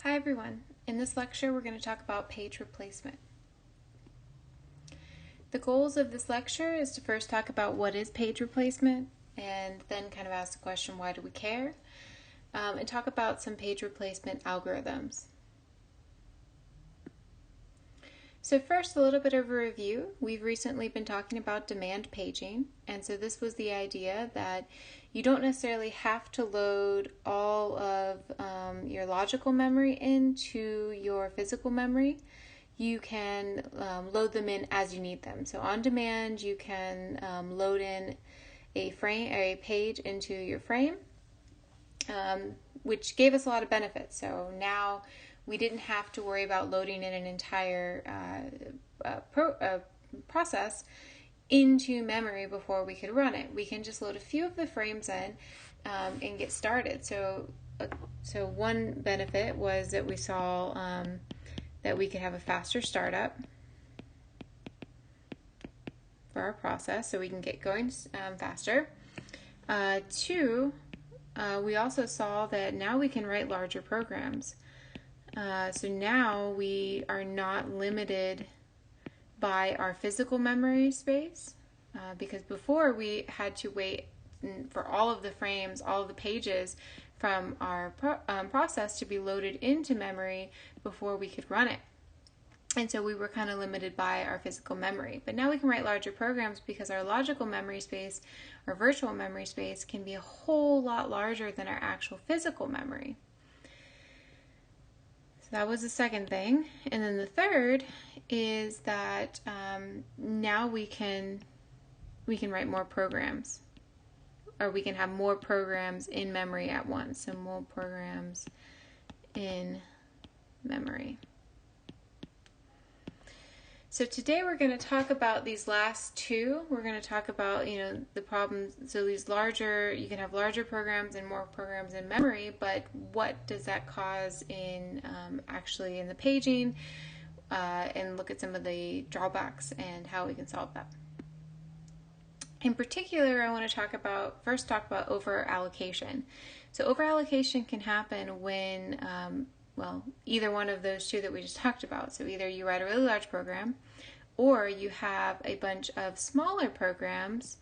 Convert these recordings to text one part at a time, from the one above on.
Hi everyone. In this lecture we're going to talk about page replacement. The goals of this lecture is to first talk about what is page replacement and then kind of ask the question, why do we care? And talk about some page replacement algorithms. So first, a little bit of a review. We've recently been talking about demand paging, and so this was the idea that you don't necessarily have to load all of your logical memory into your physical memory. You can load them in as you need them. So on demand, you can load in a frame or a page into your frame, which gave us a lot of benefits. So now we didn't have to worry about loading in an entire process into memory before we could run it. We can just load a few of the frames in and get started. So one benefit was that we saw that we could have a faster startup for our process, so we can get going faster. Two, we also saw that now we can write larger programs. So now we are not limited by our physical memory space, because before we had to wait for all of the frames, all of the pages from our process to be loaded into memory before we could run it. And so we were kind of limited by our physical memory. But now we can write larger programs because our logical memory space, our virtual memory space, can be a whole lot larger than our actual physical memory. That was the second thing. And then the third is that now we can write more programs, or we can have more programs in memory at once. So more programs in memory. So today we're going to talk about these last two. We're going to talk about, the problems. So these larger, you can have larger programs and more programs in memory, but what does that cause in actually in the paging, and look at some of the drawbacks and how we can solve that. In particular, I want to first talk about over-allocation. So over-allocation can happen when either one of those two that we just talked about. So either you write a really large program, or you have a bunch of smaller programs,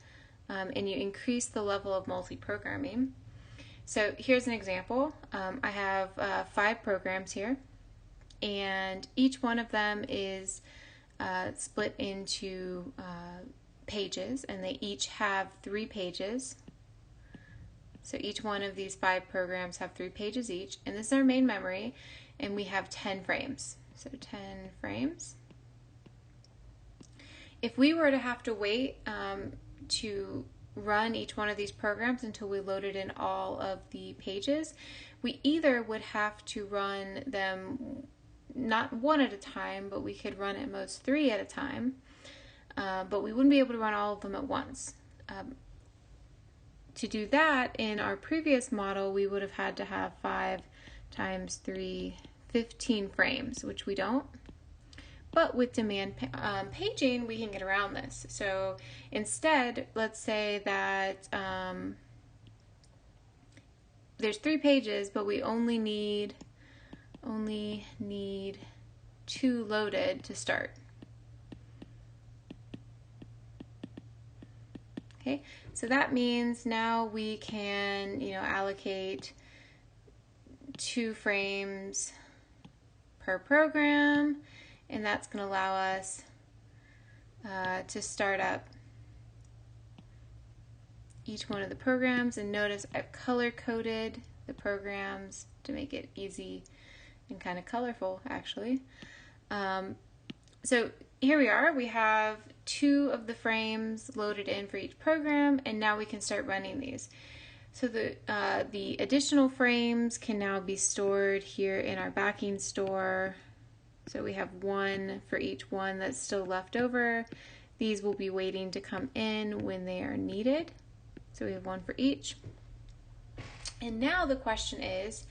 and you increase the level of multi-programming. So here's an example. I have 5 programs here, and each one of them is split into pages, and they each have 3 pages. So each one of these 5 programs have 3 pages each, and this is our main memory, and we have 10 frames. So 10 frames. If we were to have to wait to run each one of these programs until we loaded in all of the pages, we either would have to run them not one at a time, but we could run at most 3 at a time, but we wouldn't be able to run all of them at once. To do that, in our previous model, we would have had to have 5 times 3, 15 frames, which we don't. But with demand paging, we can get around this. So instead, let's say that there's 3 pages, but we only need 2 loaded to start. Okay, so that means now we can, allocate 2 frames per program, and that's going to allow us to start up each one of the programs. And notice I've color-coded the programs to make it easy and kind of colorful, actually. So here we are. We have 2 of the frames loaded in for each program, and now we can start running these. So the additional frames can now be stored here in our backing store. So we have 1 for each one that's still left over. These will be waiting to come in when they are needed. So we have 1 for each. And now the question is,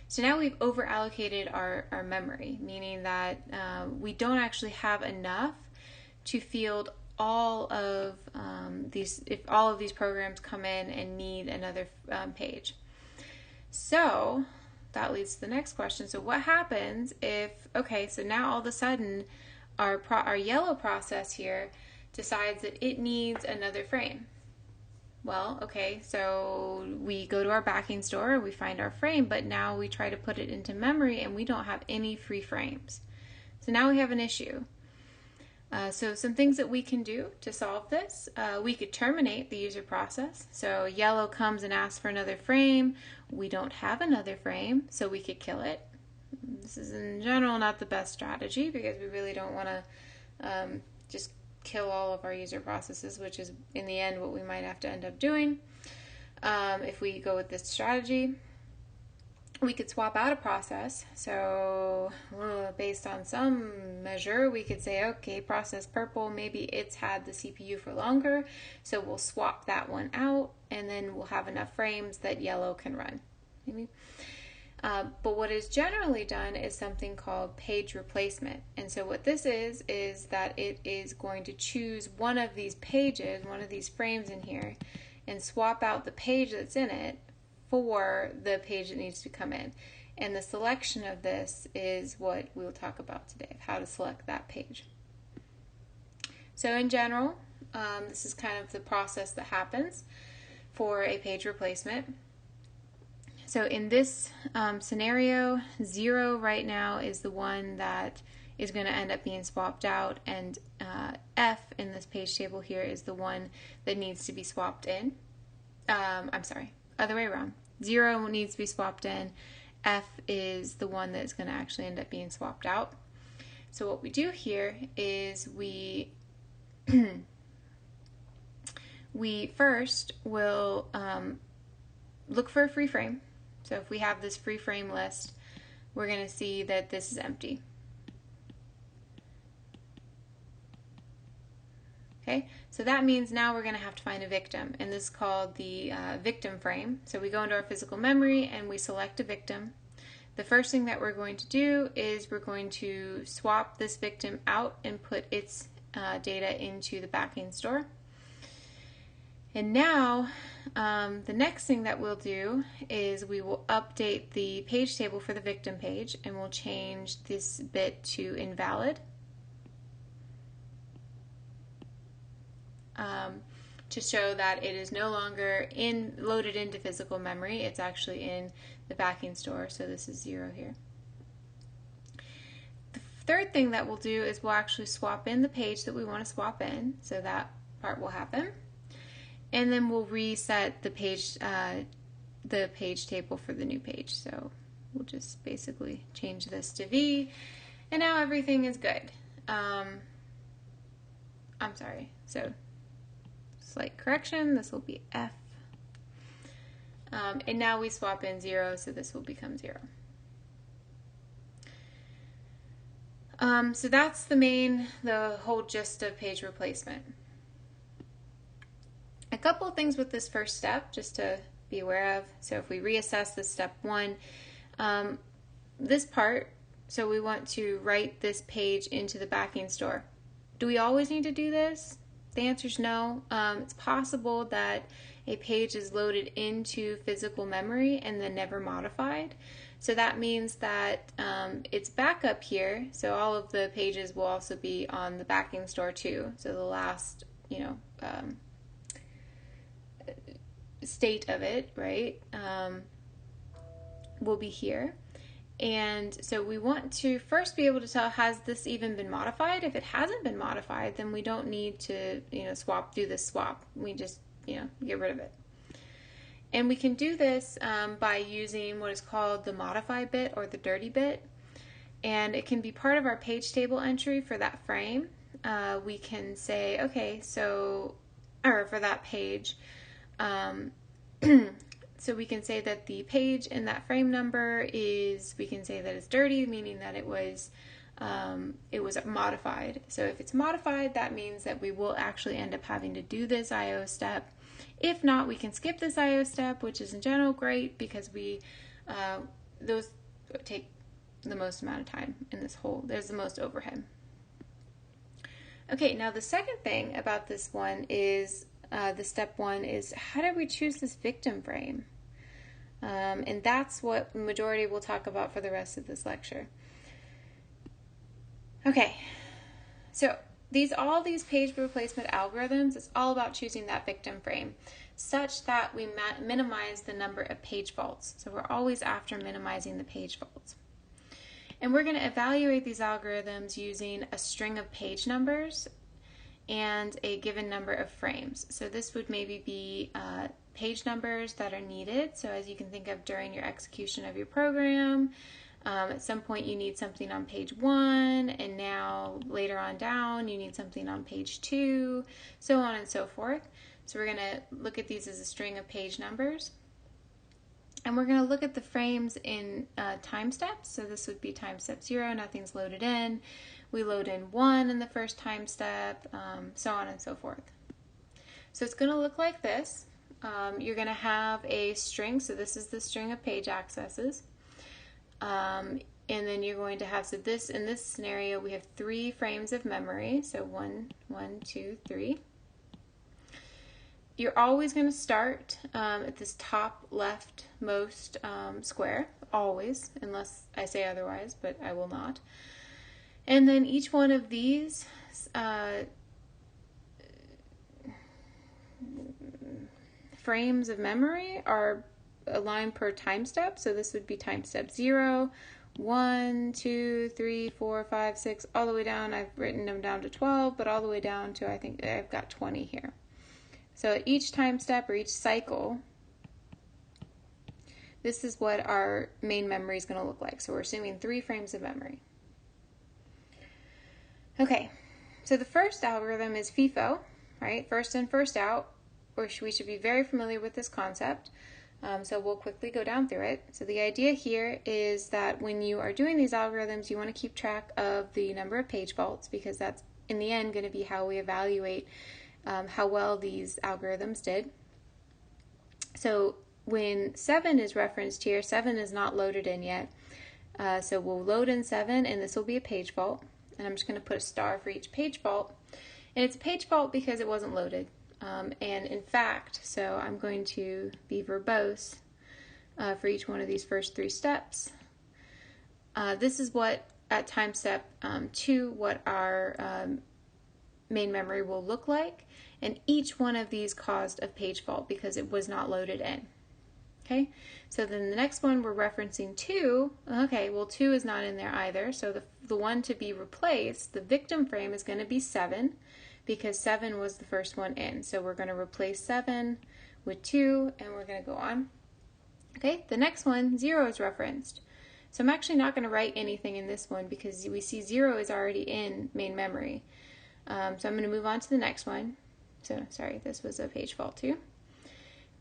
so now we've over allocated our memory, meaning that we don't actually have enough to field all of if all of these programs come in and need another page. So that leads to the next question. So what happens if, okay, so now all of a sudden our yellow process here decides that it needs another frame. Well, okay, so we go to our backing store, we find our frame, but now we try to put it into memory and we don't have any free frames. So now we have an issue. So some things that we can do to solve this, we could terminate the user process. So yellow comes and asks for another frame. We don't have another frame, so we could kill it. This is in general not the best strategy because we really don't want to just kill all of our user processes, which is in the end what we might have to end up doing if we go with this strategy. We could swap out a process. So based on some measure, we could say, okay, process purple, maybe it's had the CPU for longer, so we'll swap that one out, and then we'll have enough frames that yellow can run. Maybe. But what is generally done is something called page replacement. And so what this is that it is going to choose one of these pages, one of these frames in here, and swap out the page that's in it for the page that needs to come in. And the selection of this is what we'll talk about today, how to select that page. So in general, this is kind of the process that happens for a page replacement. So in this scenario, 0 right now is the one that is going to end up being swapped out, and F in this page table here is the one that needs to be swapped in. I'm sorry, other way around. 0 needs to be swapped in. F is the one that's going to actually end up being swapped out. So what we do here is we first will look for a free frame. So if we have this free frame list, we're going to see that this is empty. Okay, so that means now we're going to have to find a victim, and this is called the victim frame. So we go into our physical memory and we select a victim. The first thing that we're going to do is we're going to swap this victim out and put its data into the backing store. And now the next thing that we'll do is we will update the page table for the victim page, and we'll change this bit to invalid. To show that it is no longer loaded into physical memory. It's actually in the backing store, so this is 0 here. The third thing that we'll do is we'll actually swap in the page that we want to swap in, so that part will happen. And then we'll reset the page table for the new page. So we'll just basically change this to V, and now everything is good. I'm sorry, so slight correction, this will be F. And now we swap in 0, so this will become 0. So that's the whole gist of page replacement. A couple of things with this first step, just to be aware of. So if we reassess this step 1, this part, so we want to write this page into the backing store. Do we always need to do this? The answer is no. It's possible that a page is loaded into physical memory and then never modified. So that means that it's back up here. So all of the pages will also be on the backing store too. So the last, state of it, right, will be here. And so we want to first be able to tell, has this even been modified? If it hasn't been modified, then we don't need to, do this swap. We just, get rid of it. And we can do this by using what is called the modify bit or the dirty bit. And it can be part of our page table entry for that frame. We can say, okay, or for that page. So we can say that the page in that frame number we can say that it's dirty, meaning that it was modified. So if it's modified, that means that we will actually end up having to do this IO step. If not, we can skip this IO step, which is in general great because those take the most amount of time in this there's the most overhead. Okay, now the second thing about this one is the step 1 is how do we choose this victim frame? And that's what the majority will talk about for the rest of this lecture. Okay, so all these page replacement algorithms, it's all about choosing that victim frame such that we minimize the number of page faults. So we're always after minimizing the page faults. And we're going to evaluate these algorithms using a string of page numbers and a given number of frames. So this would maybe be page numbers that are needed. So as you can think of during your execution of your program, at some point you need something on page 1, and now later on down you need something on page 2, so on and so forth. So we're going to look at these as a string of page numbers. And we're going to look at the frames in time steps. So this would be time step 0, nothing's loaded in. We load in 1 in the first time step, so on and so forth. So it's going to look like this. You're going to have a string, so this is the string of page accesses. And then you're going to have, so this, in this scenario, we have 3 frames of memory. So 1, 2, 3. You're always going to start at this top leftmost square, always, unless I say otherwise, but I will not. And then each one of these frames of memory are aligned per time step. So this would be time step 0, 1, 2, 3, 4, 5, 6, all the way down. I've written them down to 12, but all the way down to, I think I've got 20 here. So at each time step or each cycle, this is what our main memory is going to look like. So we're assuming 3 frames of memory. Okay, so the first algorithm is FIFO, right? First in, first out, or we should be very familiar with this concept. So we'll quickly go down through it. So the idea here is that when you are doing these algorithms, you want to keep track of the number of page faults, because that's in the end going to be how we evaluate how well these algorithms did. So when 7 is referenced here, 7 is not loaded in yet. So we'll load in 7, and this will be a page fault. And I'm just going to put a star for each page fault. And it's a page fault because it wasn't loaded. And in fact, so I'm going to be verbose for each one of these first 3 steps. This is what, at time step 2, what our main memory will look like. And each one of these caused a page fault because it was not loaded in. Okay, so then the next one we're referencing 2. Okay, well 2 is not in there either. So the one to be replaced, the victim frame, is going to be 7 because 7 was the first one in. So we're going to replace 7 with 2, and we're going to go on. Okay, the next one, 0 is referenced. So I'm actually not going to write anything in this one because we see 0 is already in main memory. So I'm going to move on to the next one. So sorry, this was a page fault too.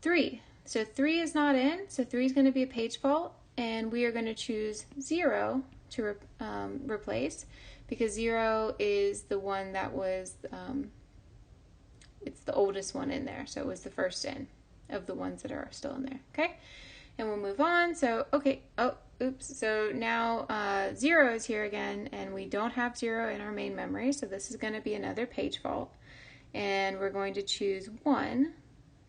3. So 3 is not in, so 3 is going to be a page fault, and we are going to choose 0 to replace, because 0 is the one that was, it's the oldest one in there, so it was the first in of the ones that are still in there, okay? And we'll move on. So, okay, oh, oops, so now 0 is here again, and we don't have 0 in our main memory, so this is going to be another page fault, and we're going to choose 1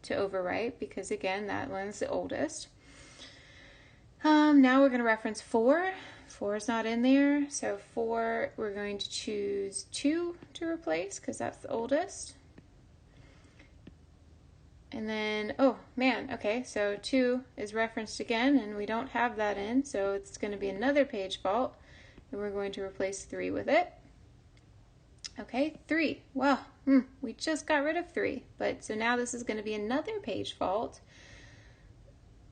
to overwrite, because again, that one's the oldest. Now we're going to reference 4. 4 is not in there, so 4, we're going to choose 2 to replace, because that's the oldest. And then, oh man, okay, so 2 is referenced again, and we don't have that in, so it's going to be another page fault, and we're going to replace 3 with it. Okay, 3. Well, we just got rid of 3, but so now this is going to be another page fault,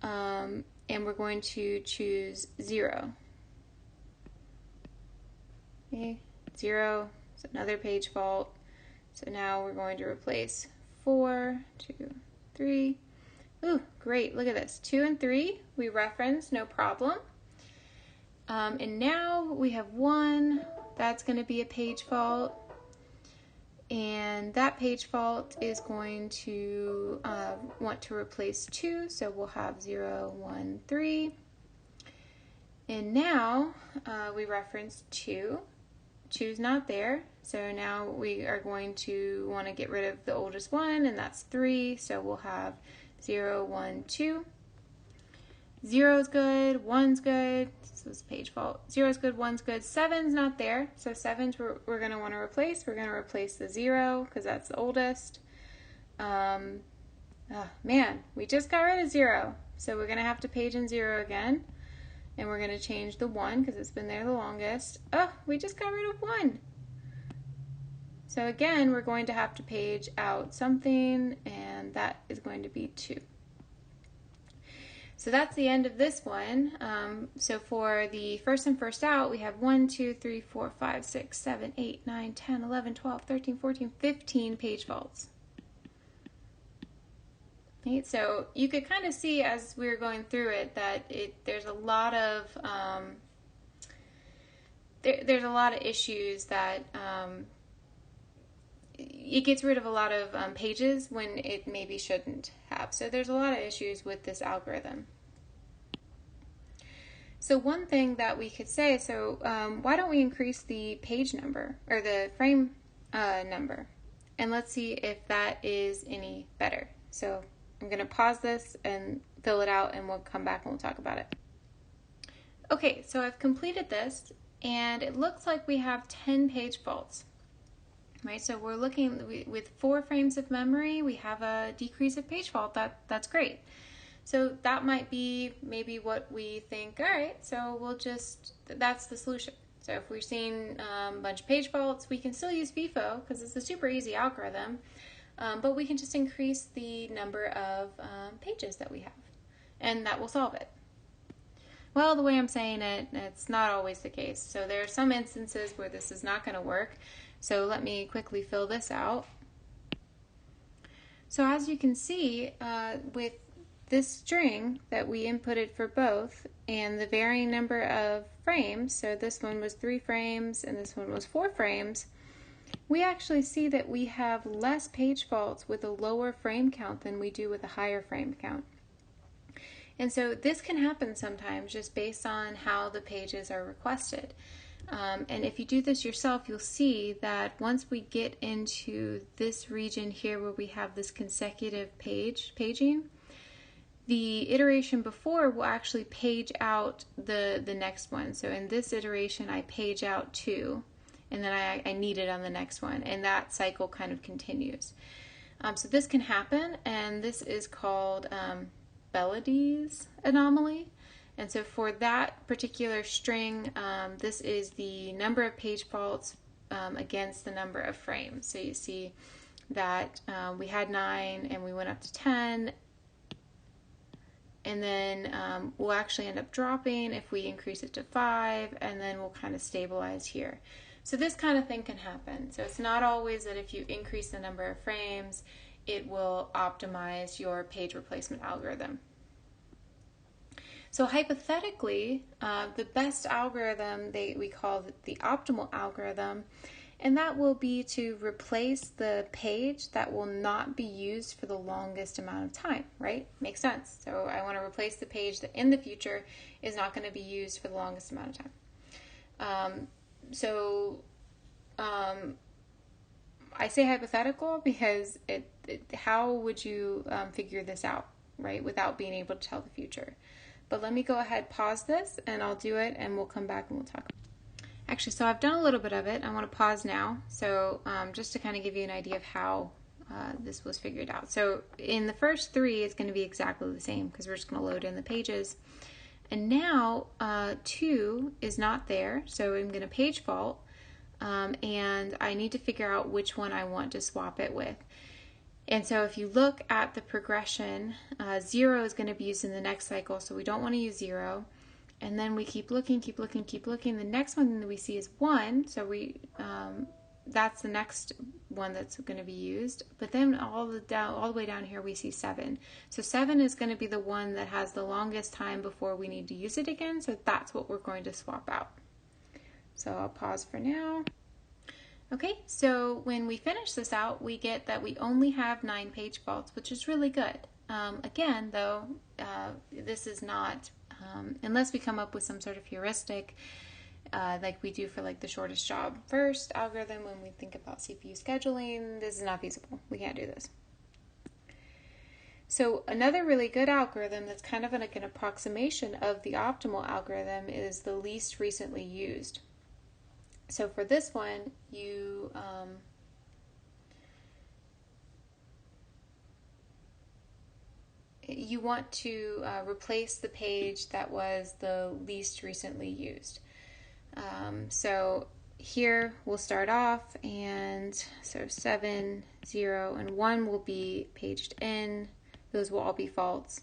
and we're going to choose 0. Okay, 0, so another page fault. So now we're going to replace 4, 2, 3. Ooh, great, look at this. 2 and 3, we reference, no problem. And now we have 1, that's going to be a page fault. And that page fault is going to want to replace 2, so we'll have 0, 1, 3. And now we reference 2. 2 is not there, so now we are going to want to get rid of the oldest one, and that's 3, so we'll have 0, 1, 2. 0 is good, 1's good. This was page fault. 0 is good, 1's good. 7's not there. So 7's we're going to want to replace. We're going to replace the 0 because that's the oldest. Oh, man, we just got rid of 0. So we're going to have to page in 0 again. And we're going to change the 1 because it's been there the longest. Oh, we just got rid of 1. So again, we're going to have to page out something, and that is going to be 2. So that's the end of this one. So for the first in, first out, we have 1, 2, 3, 4, 5, 6, 7, 8, 9, 10, 11, 12, 13, 14, 15 page faults. Right, so you could kind of see as we were going through it that there's a lot of there's a lot of issues that it gets rid of a lot of pages when it maybe shouldn't have. So there's a lot of issues with this algorithm. So one thing that we could say, why don't we increase the page number or the frame number, and let's see if that is any better. So I'm going to pause this and fill it out, and we'll come back and we'll talk about it. Okay, so I've completed this, and it looks like we have 10 page faults. Right, so we're looking with 4 frames of memory, we have a decrease of page fault. That's great. So that might be maybe what we think, all right, so that's the solution. So if we're seeing a bunch of page faults, we can still use FIFO because it's a super easy algorithm. But we can just increase the number of pages that we have, and that will solve it. Well, the way I'm saying it, it's not always the case. So there are some instances where this is not going to work. So let me quickly fill this out. So as you can see, with this string that we inputted for both and the varying number of frames, so this one was 3 frames and this one was 4 frames, we actually see that we have less page faults with a lower frame count than we do with a higher frame count. And so this can happen sometimes just based on how the pages are requested. And if you do this yourself, you'll see that once we get into this region here where we have this consecutive paging, the iteration before will actually page out the next one. So in this iteration, I page out 2. And then I need it on the next one, and that cycle kind of continues. So this can happen, and this is called Belladie's anomaly. And so for that particular string, this is the number of page faults against the number of frames. So you see that we had 9 and we went up to 10, and then we'll actually end up dropping if we increase it to 5, and then we'll kind of stabilize here. So this kind of thing can happen. So it's not always that if you increase the number of frames, it will optimize your page replacement algorithm. So hypothetically, the best algorithm, we call it the optimal algorithm, and that will be to replace the page that will not be used for the longest amount of time, right? Makes sense. So I want to replace the page that in the future is not going to be used for the longest amount of time. I say hypothetical because how would you figure this out, right, without being able to tell the future? But let me go ahead, pause this, and I'll do it, and we'll come back and we'll talk. Actually, so I've done a little bit of it. I want to pause now, so just to kind of give you an idea of how this was figured out. So in the first 3, it's going to be exactly the same because we're just going to load in the pages. And now 2 is not there, so I'm going to page fault, and I need to figure out which one I want to swap it with. And so if you look at the progression, 0 is going to be used in the next cycle, so we don't want to use 0. And then we keep looking. The next one that we see is 1, so that's the next one that's going to be used. But then all the way down here we see 7. So 7 is going to be the one that has the longest time before we need to use it again, so that's what we're going to swap out. So I'll pause for now. Okay, so when we finish this out, we get that we only have 9 page faults, which is really good. Again, though, this is not, unless we come up with some sort of heuristic, like we do for like the shortest job first algorithm when we think about CPU scheduling, this is not feasible. We can't do this. So another really good algorithm that's kind of like an approximation of the optimal algorithm is the least recently used. So for this one, you want to replace the page that was the least recently used. So here we'll start off, and so 7, 0, and 1 will be paged in. Those will all be false.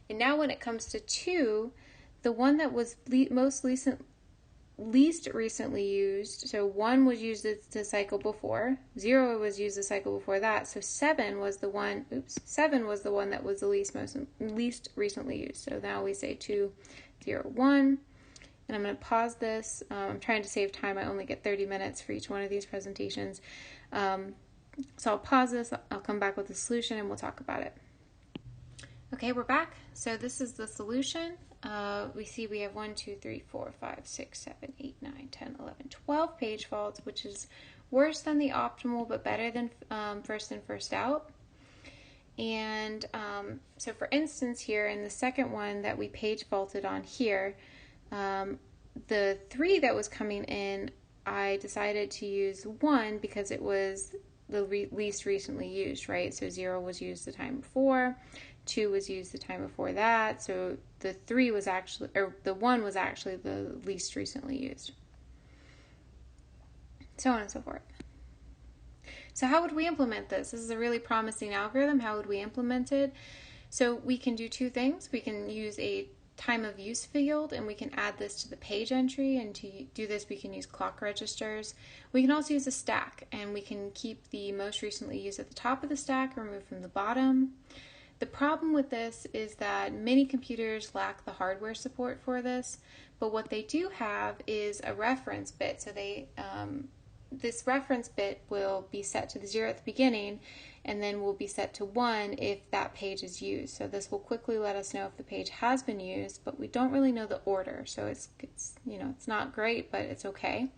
And now when it comes to 2, the one that was least recently used, so 1 was used the cycle before, 0 was used the cycle before that, so 7 was the one that was the least recently used. So now we say 2, 0, 1. And I'm going to pause this. I'm trying to save time. I only get 30 minutes for each one of these presentations. So I'll pause this. I'll come back with the solution and we'll talk about it. Okay, we're back. So this is the solution. We see we have 1, 2, 3, 4, 5, 6, 7, 8, 9, 10, 11, 12 page faults, which is worse than the optimal but better than first in, first out. And so for instance here in the second one that we page faulted on here, the 3 that was coming in, I decided to use 1 because it was the least recently used, right? So 0 was used the time before, 2 was used the time before that, so the 1 was actually the least recently used. So on and so forth. So how would we implement this? This is a really promising algorithm. How would we implement it? So we can do 2 things. We can use a time of use field, and we can add this to the page entry, and to do this we can use clock registers. We can also use a stack, and we can keep the most recently used at the top of the stack, remove from the bottom. The problem with this is that many computers lack the hardware support for this, but what they do have is a reference bit. So this reference bit will be set to the 0 at the beginning, and then will be set to 1 if that page is used. So this will quickly let us know if the page has been used, but we don't really know the order. So it's not great, but it's okay.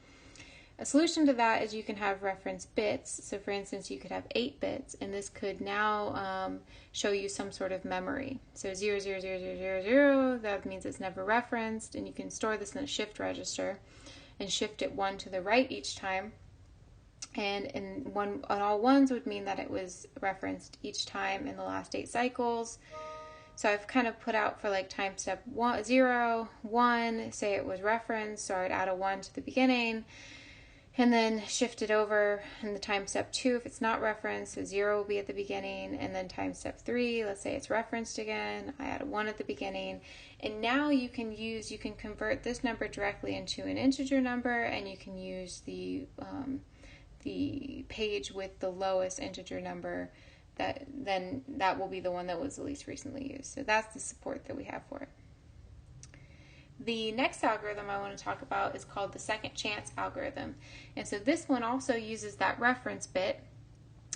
A solution to that is you can have reference bits. So for instance, you could have 8 bits, and this could now show you some sort of memory. So 0, 0, 0, 0, 0, 0, that means it's never referenced, and you can store this in a shift register and shift it 1 to the right each time. And on all 1s would mean that it was referenced each time in the last 8 cycles. So I've kind of put out for like time step 0, 1, say it was referenced, so I'd add a 1 to the beginning, and then shift it over in the time step 2 if it's not referenced, so 0 will be at the beginning, and then time step 3, let's say it's referenced again, I add a 1 at the beginning, and now you can convert this number directly into an integer number, and you can use the page with the lowest integer number, that will be the one that was the least recently used. So that's the support that we have for it. The next algorithm I want to talk about is called the second chance algorithm. And so this one also uses that reference bit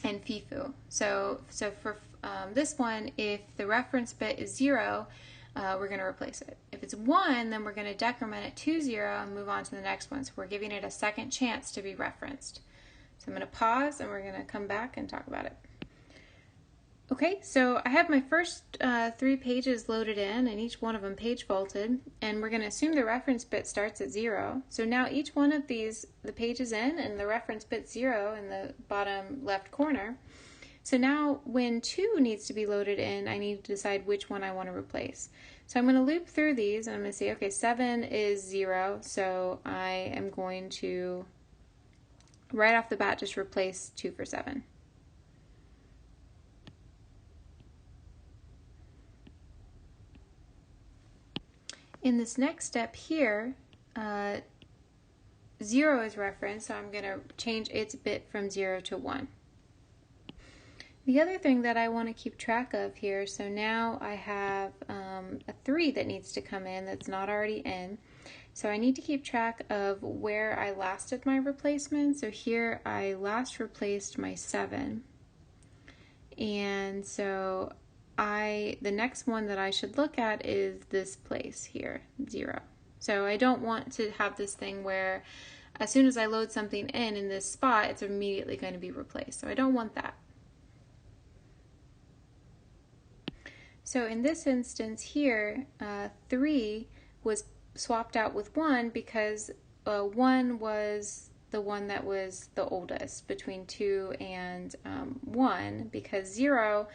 and FIFO. So for this one, if the reference bit is 0, we're going to replace it. If it's 1, then we're going to decrement it to 0 and move on to the next one. So we're giving it a second chance to be referenced. So I'm going to pause, and we're going to come back and talk about it. Okay, so I have my first 3 pages loaded in, and each one of them page faulted, and we're going to assume the reference bit starts at 0. So now each one of these, the page is in, and the reference bit's 0 in the bottom left corner. So now when 2 needs to be loaded in, I need to decide which one I want to replace. So I'm going to loop through these, and I'm going to say, okay, 7 is 0, so I am going to, right off the bat, just replace 2 for 7. In this next step here, 0 is referenced, so I'm going to change its bit from 0 to 1. The other thing that I want to keep track of here, so now I have a 3 that needs to come in that's not already in. So I need to keep track of where I last did my replacement. So here I last replaced my 7. And so the next one that I should look at is this place here, 0. So I don't want to have this thing where as soon as I load something in this spot, it's immediately going to be replaced. So I don't want that. So in this instance here, 3 was swapped out with 1 because 1 was the one that was the oldest between 2 and 1, because 0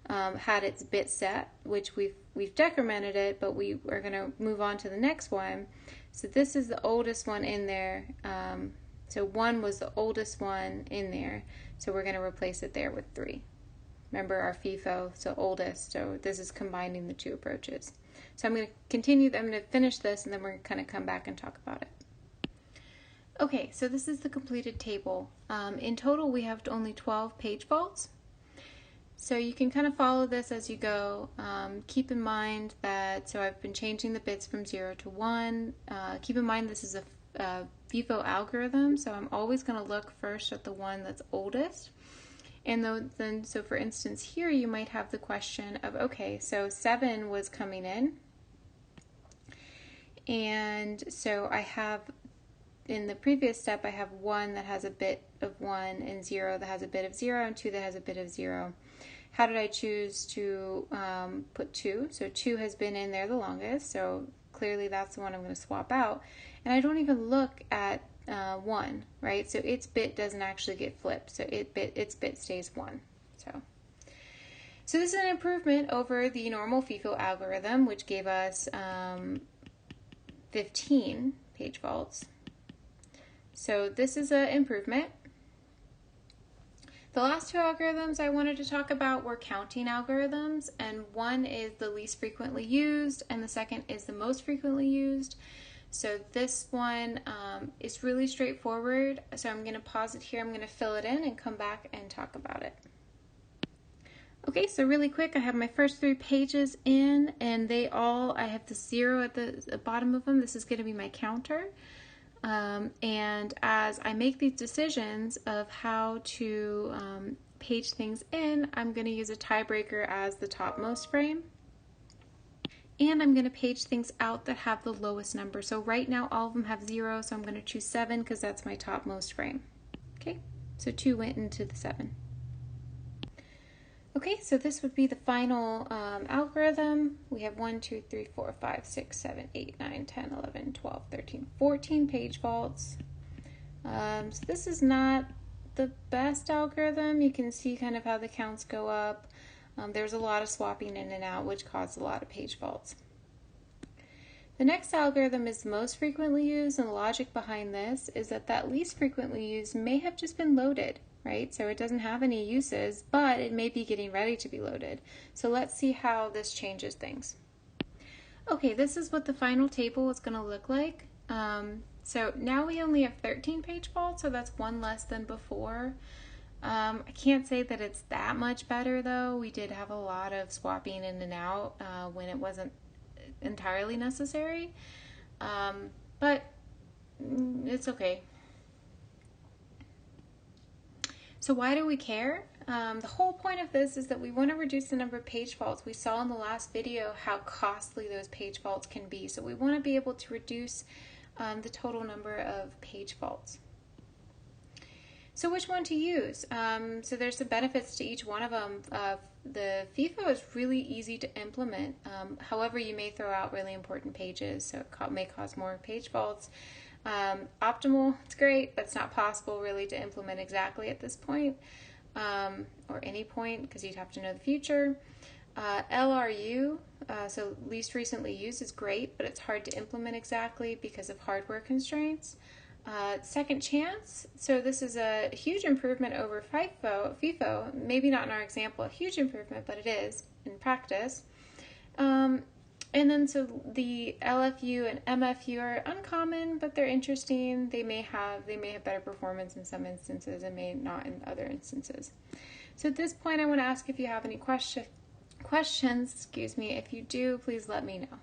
had its bit set, which we've decremented it, but we are going to move on to the next one. So this is the oldest one in there. So 1 was the oldest one in there, so we're going to replace it there with 3. Remember our FIFO, so oldest, so this is combining the two approaches. So I'm going to finish this, and then we're going to kind of come back and talk about it. Okay, so this is the completed table. In total, we have only 12 page faults. So you can kind of follow this as you go. Keep in mind that, so I've been changing the bits from 0 to 1. Keep in mind this is a FIFO algorithm, so I'm always going to look first at the one that's oldest. And then, so for instance here, you might have the question of, okay, so 7 was coming in. And so I have, in the previous step, I have 1 that has a bit of 1, and 0 that has a bit of 0, and 2 that has a bit of 0. How did I choose to put 2? So 2 has been in there the longest, so clearly that's the one I'm going to swap out. And I don't even look at 1, right? So its bit doesn't actually get flipped, so its bit stays 1. So this is an improvement over the normal FIFO algorithm, which gave us 15 page faults. So this is an improvement. The last two algorithms I wanted to talk about were counting algorithms, and one is the least frequently used, and the second is the most frequently used. So this one is really straightforward, so I'm going to pause it here, I'm going to fill it in and come back and talk about it. Okay, so really quick, I have my first 3 pages in, and I have the 0 at the bottom of them. This is going to be my counter. And as I make these decisions of how to page things in, I'm going to use a tiebreaker as the topmost frame. And I'm going to page things out that have the lowest number. So right now all of them have 0, so I'm going to choose 7 because that's my topmost frame. Okay, so 2 went into the 7. Okay, so this would be the final algorithm. We have 1, 2, 3, 4, 5, 6, 7, 8, 9, 10, 11, 12, 13, 14 page faults. So this is not the best algorithm. You can see kind of how the counts go up. There's a lot of swapping in and out, which caused a lot of page faults. The next algorithm is the most frequently used, and the logic behind this is that least frequently used may have just been loaded, right? So it doesn't have any uses, but it may be getting ready to be loaded. So let's see how this changes things. Okay, this is what the final table is going to look like. So now we only have 13 page faults, so that's 1 less than before. I can't say that it's that much better though. We did have a lot of swapping in and out when it wasn't entirely necessary, but it's okay. So why do we care? The whole point of this is that we want to reduce the number of page faults. We saw in the last video how costly those page faults can be, so we want to be able to reduce the total number of page faults. So which one to use? So there's some benefits to each one of them. The FIFO is really easy to implement. However, you may throw out really important pages, so it may cause more page faults. Optimal, it's great, but it's not possible really to implement exactly at this point, or any point, because you'd have to know the future. LRU, so least recently used, is great, but it's hard to implement exactly because of hardware constraints. Second chance, so this is a huge improvement over FIFO, maybe not in our example a huge improvement, but it is in practice. And then so the LFU and MFU are uncommon, but they're interesting. They may have better performance in some instances and may not in other instances. So at this point I want to ask if you have any questions, excuse me. If you do, please let me know.